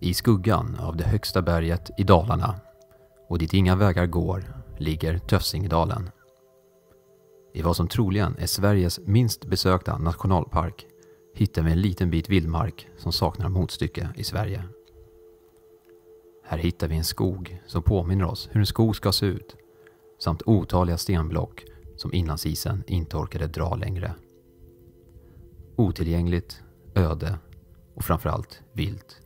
I skuggan av det högsta berget i Dalarna och dit inga vägar går ligger Töfsingdalen. I vad som troligen är Sveriges minst besökta nationalpark hittar vi en liten bit vildmark som saknar motstycke i Sverige. Här hittar vi en skog som påminner oss hur en skog ska se ut, samt otaliga stenblock som inlandsisen inte orkade dra längre. Otillgängligt, öde och framförallt vilt.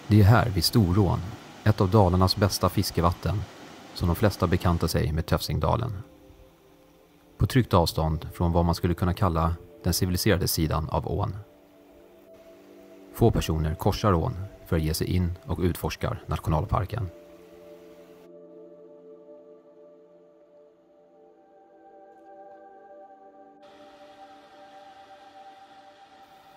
Det är här vid Storån, ett av Dalarnas bästa fiskevatten, som de flesta bekantar sig med Töfsingdalen. På tryggt avstånd från vad man skulle kunna kalla den civiliserade sidan av ån. Få personer korsar ån för att ge sig in och utforskar nationalparken.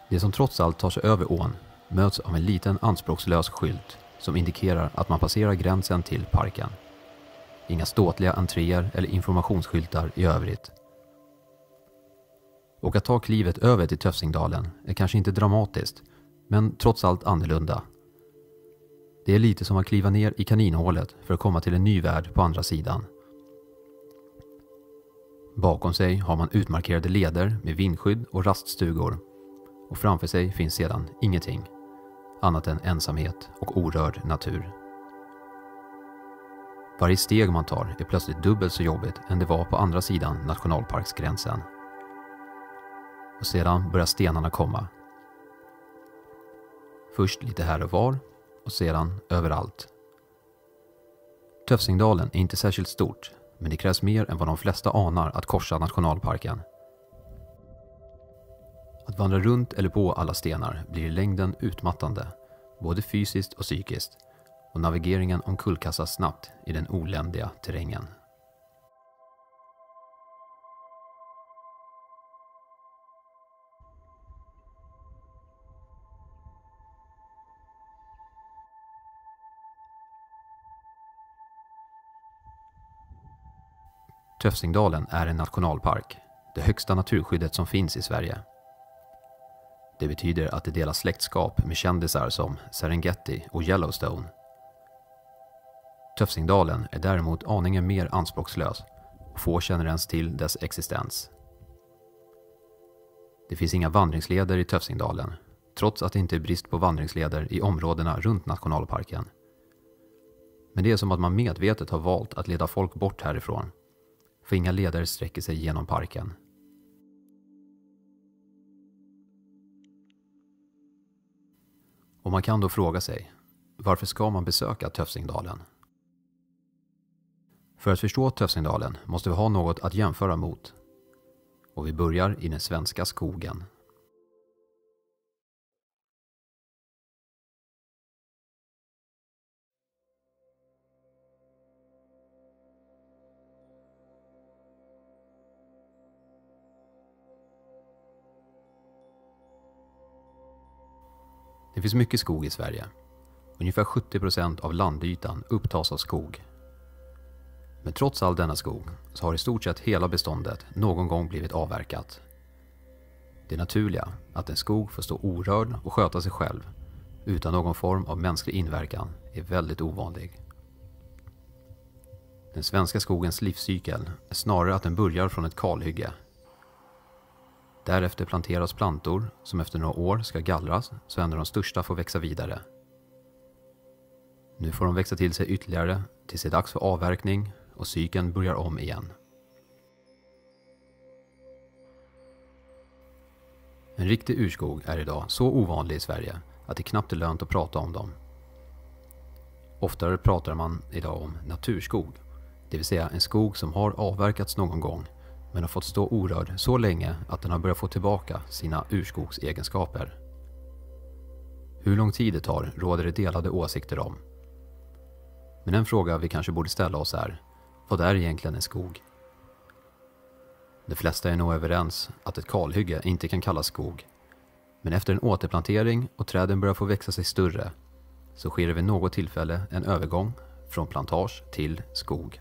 Det som trots allt tar sig över ån möts av en liten anspråkslös skylt som indikerar att man passerar gränsen till parken. Inga ståtliga entréer eller informationsskyltar i övrigt. Och att ta klivet över till Töfsingdalen är kanske inte dramatiskt, men trots allt annorlunda. Det är lite som att kliva ner i kaninhålet för att komma till en ny värld på andra sidan. Bakom sig har man utmarkerade leder med vindskydd och raststugor, och framför sig finns sedan ingenting annat än ensamhet och orörd natur. Varje steg man tar är plötsligt dubbelt så jobbigt än det var på andra sidan nationalparksgränsen. Och sedan börjar stenarna komma. Först lite här och var och sedan överallt. Töfsingdalen är inte särskilt stort, men det krävs mer än vad de flesta anar att korsa nationalparken. Att vandra runt eller på alla stenar blir i längden utmattande, både fysiskt och psykiskt, och navigeringen omkullkastas snabbt i den oländiga terrängen. Töfsingdalen är en nationalpark, det högsta naturskyddet som finns i Sverige. Det betyder att det delar släktskap med kändisar som Serengeti och Yellowstone. Töfsingdalen är däremot aningen mer anspråkslös och få känner ens till dess existens. Det finns inga vandringsleder i Töfsingdalen, trots att det inte är brist på vandringsleder i områdena runt nationalparken. Men det är som att man medvetet har valt att leda folk bort härifrån, för inga leder sträcker sig genom parken. Och man kan då fråga sig, varför ska man besöka Töfsingdalen? För att förstå Töfsingdalen måste vi ha något att jämföra mot. Och vi börjar i den svenska skogen. Det finns mycket skog i Sverige. Ungefär 70% av landytan upptas av skog. Men trots all denna skog så har i stort sett hela beståndet någon gång blivit avverkat. Det naturliga, att en skog får stå orörd och sköta sig själv utan någon form av mänsklig inverkan, är väldigt ovanlig. Den svenska skogens livscykel är snarare att den börjar från ett kalhygge. Därefter planteras plantor som efter några år ska gallras så en av de största får växa vidare. Nu får de växa till sig ytterligare tills det är dags för avverkning och cykeln börjar om igen. En riktig urskog är idag så ovanlig i Sverige att det knappt är lönt att prata om dem. Oftare pratar man idag om naturskog, det vill säga en skog som har avverkats någon gång men har fått stå orörd så länge att den har börjat få tillbaka sina urskogsegenskaper. Hur lång tid det tar råder det delade åsikter om. Men en fråga vi kanske borde ställa oss är, Vad är egentligen en skog? De flesta är nog överens att ett kalhygge inte kan kallas skog. Men efter en återplantering och träden börjar få växa sig större så sker det vid något tillfälle en övergång från plantage till skog.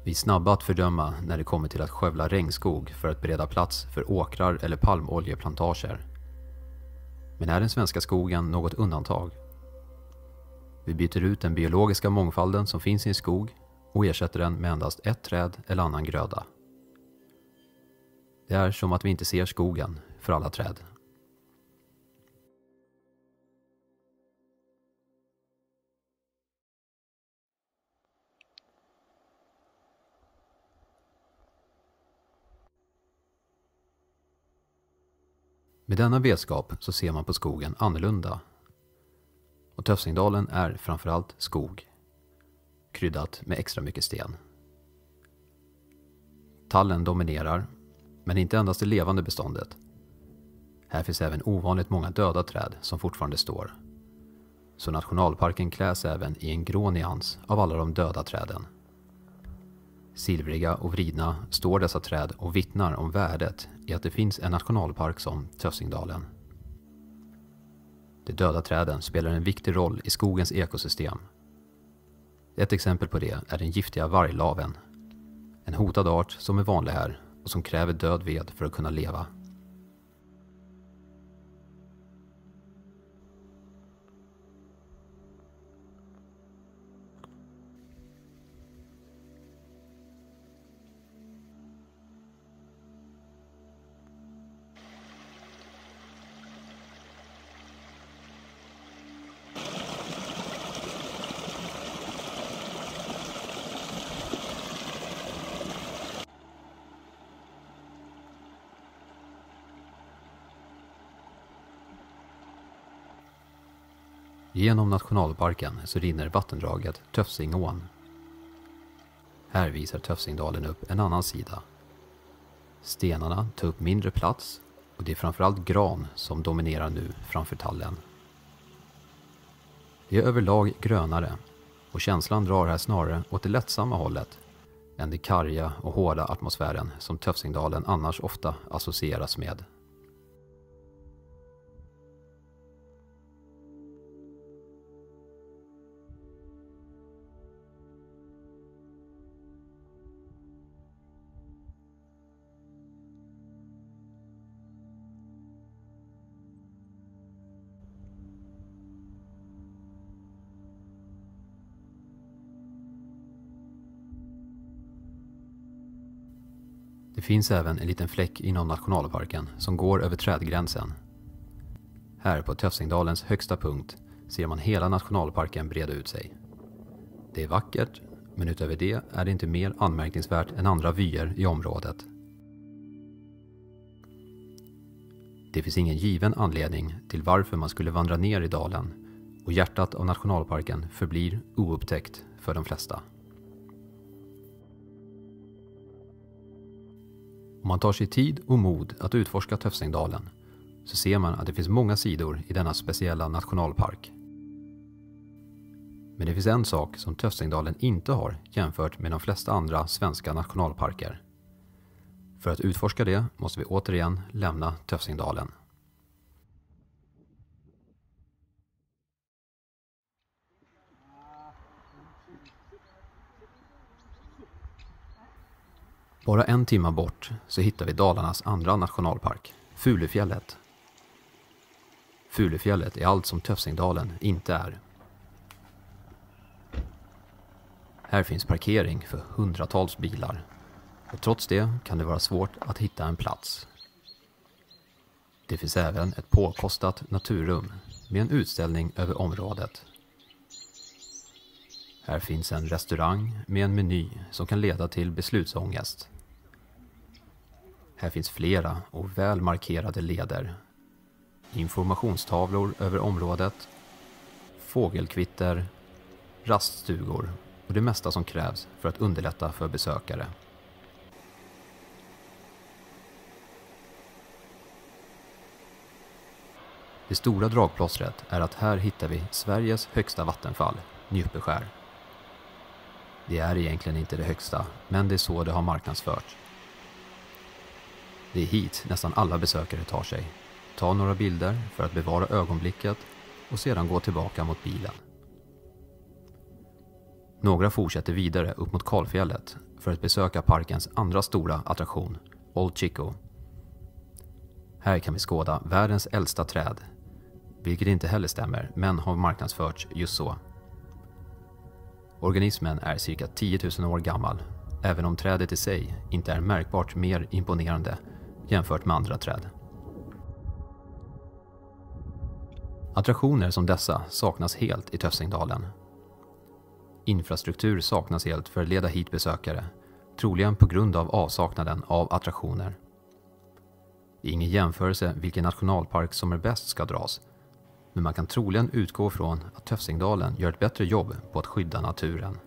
Vi är snabba att fördöma när det kommer till att skövla regnskog för att bereda plats för åkrar eller palmoljeplantager. Men är den svenska skogen något undantag? Vi byter ut den biologiska mångfalden som finns i en skog och ersätter den med endast ett träd eller annan gröda. Det är som att vi inte ser skogen för alla träd. Med denna vetskap så ser man på skogen annorlunda. Och Tofsingdalen är framförallt skog, kryddat med extra mycket sten. Tallen dominerar, men inte endast det levande beståndet. Här finns även ovanligt många döda träd som fortfarande står. Så nationalparken kläs även i en grå nyans av alla de döda träden. Silvriga och vridna står dessa träd och vittnar om värdet i att det finns en nationalpark som Tofsingdalen. De döda träden spelar en viktig roll i skogens ekosystem. Ett exempel på det är den giftiga varglaven. En hotad art som är vanlig här och som kräver död ved för att kunna leva. Genom nationalparken så rinner vattendraget Tofsingån. Här visar Tofsingdalen upp en annan sida. Stenarna tar upp mindre plats och det är framförallt gran som dominerar nu framför tallen. Det är överlag grönare och känslan drar här snarare åt det lättsamma hållet än det karga och hårda atmosfären som Tofsingdalen annars ofta associeras med. Det finns även en liten fläck inom nationalparken som går över trädgränsen. Här på Tofsingdalens högsta punkt ser man hela nationalparken breda ut sig. Det är vackert, men utöver det är det inte mer anmärkningsvärt än andra vyer i området. Det finns ingen given anledning till varför man skulle vandra ner i dalen och hjärtat av nationalparken förblir oupptäckt för de flesta. Om man tar sig tid och mod att utforska Tofsingdalen så ser man att det finns många sidor i denna speciella nationalpark. Men det finns en sak som Tofsingdalen inte har jämfört med de flesta andra svenska nationalparker. För att utforska det måste vi återigen lämna Tofsingdalen. Bara en timme bort så hittar vi Dalarnas andra nationalpark, Fulufjället. Fulufjället är allt som Tofsingdalen inte är. Här finns parkering för hundratals bilar och trots det kan det vara svårt att hitta en plats. Det finns även ett påkostat naturrum med en utställning över området. Här finns en restaurang med en meny som kan leda till beslutsångest. Här finns flera och väl markerade leder, informationstavlor över området, fågelkvitter, raststugor och det mesta som krävs för att underlätta för besökare. Det stora dragplåstret är att här hittar vi Sveriges högsta vattenfall, Njupeskär. Det är egentligen inte det högsta, men det är så det har marknadsförts. Det är hit nästan alla besökare tar sig. Ta några bilder för att bevara ögonblicket och sedan gå tillbaka mot bilen. Några fortsätter vidare upp mot Kalfjället för att besöka parkens andra stora attraktion, Old Chico. Här kan vi skåda världens äldsta träd, vilket inte heller stämmer men har marknadsförts just så. Organismen är cirka 10 000 år gammal, även om trädet i sig inte är märkbart mer imponerande jämfört med andra träd. Attraktioner som dessa saknas helt i Tössingdalen. Infrastruktur saknas helt för att leda hit besökare, troligen på grund av avsaknaden av attraktioner. Det är ingen jämförelse vilken nationalpark som är bäst ska dras, men man kan troligen utgå från att Tössingdalen gör ett bättre jobb på att skydda naturen.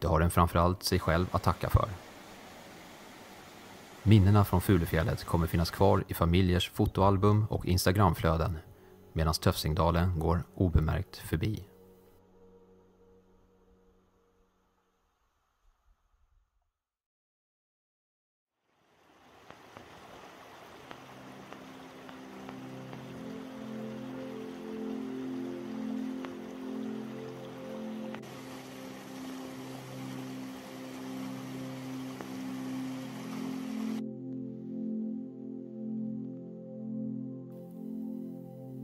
Det har den framförallt sig själv att tacka för. Minnena från Fulufjället kommer finnas kvar i familjers fotoalbum och Instagramflöden, medan Tössingdalen går obemärkt förbi.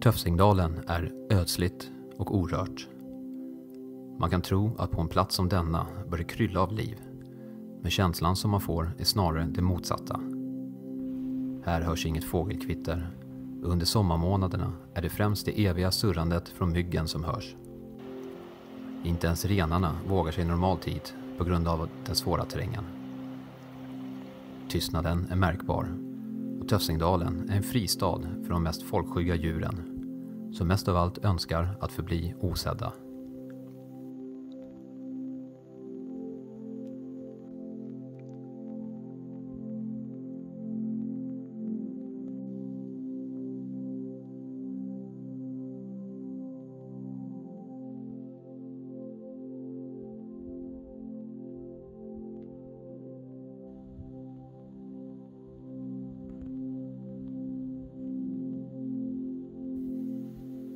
Tössingdalen är ödsligt och orört. Man kan tro att på en plats som denna bör det krylla av liv, men känslan som man får är snarare det motsatta. Här hörs inget fågelkvitter. Under sommarmånaderna är det främst det eviga surrandet från myggen som hörs. Inte ens renarna vågar sig normalt hit på grund av den svåra terrängen. Tystnaden är märkbar och Tössingdalen är en fristad för de mest folkskygga djuren som mest av allt önskar att förbli osedda.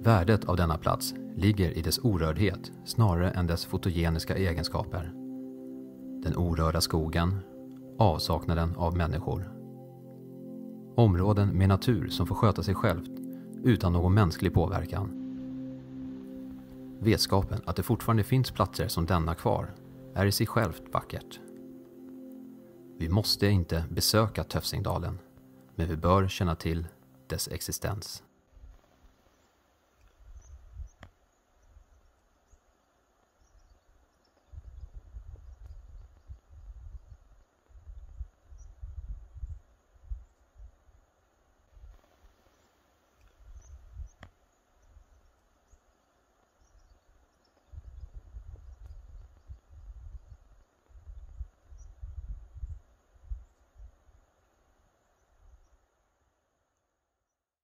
Värdet av denna plats ligger i dess orördhet snarare än dess fotogeniska egenskaper. Den orörda skogen, avsaknaden av människor. Områden med natur som får sköta sig självt utan någon mänsklig påverkan. Vetskapen att det fortfarande finns platser som denna kvar är i sig självt vackert. Vi måste inte besöka Tössingdalen, men vi bör känna till dess existens.